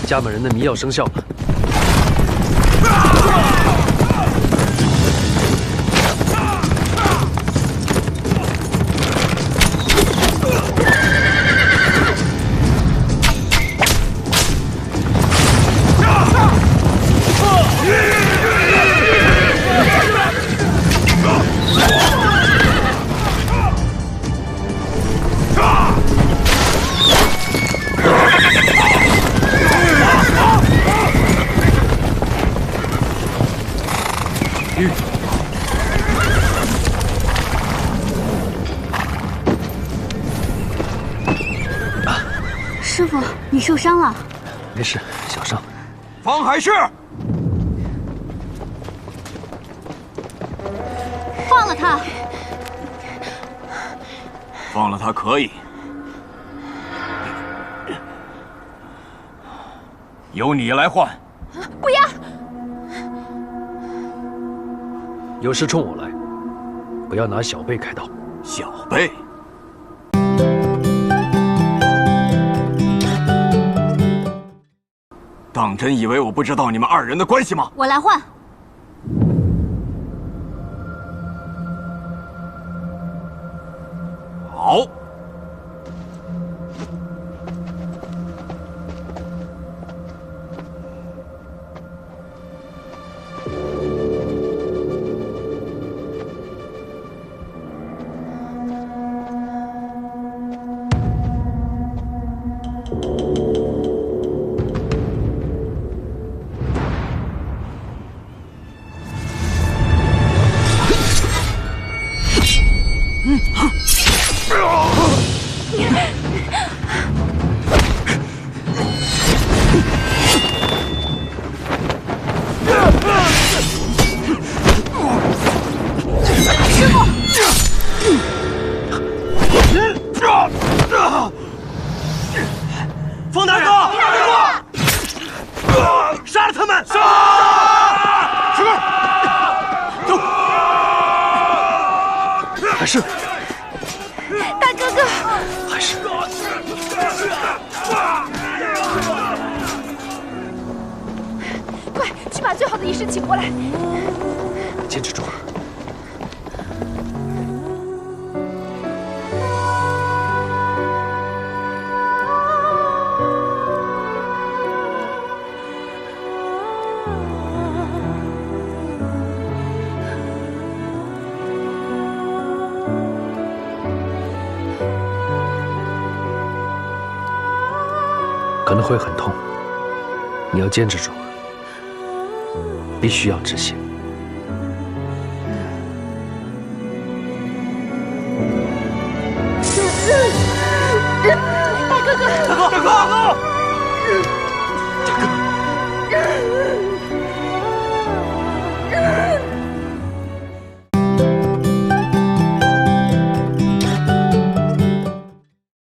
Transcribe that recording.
家门人的迷药生效了。 师傅，你受伤了？没事，小伤。方海市，放了他！放了他可以，由你来换。不要！有事冲我来，不要拿小辈开刀。小辈。 当真以为我不知道你们二人的关系吗？我来换。好。方大哥，杀了他们！杀！师傅，走！海市，大哥哥，海市，快去把最好的医生请过来！坚持住。 可能会很痛，你要坚持住，必须要止血。大哥哥，大哥，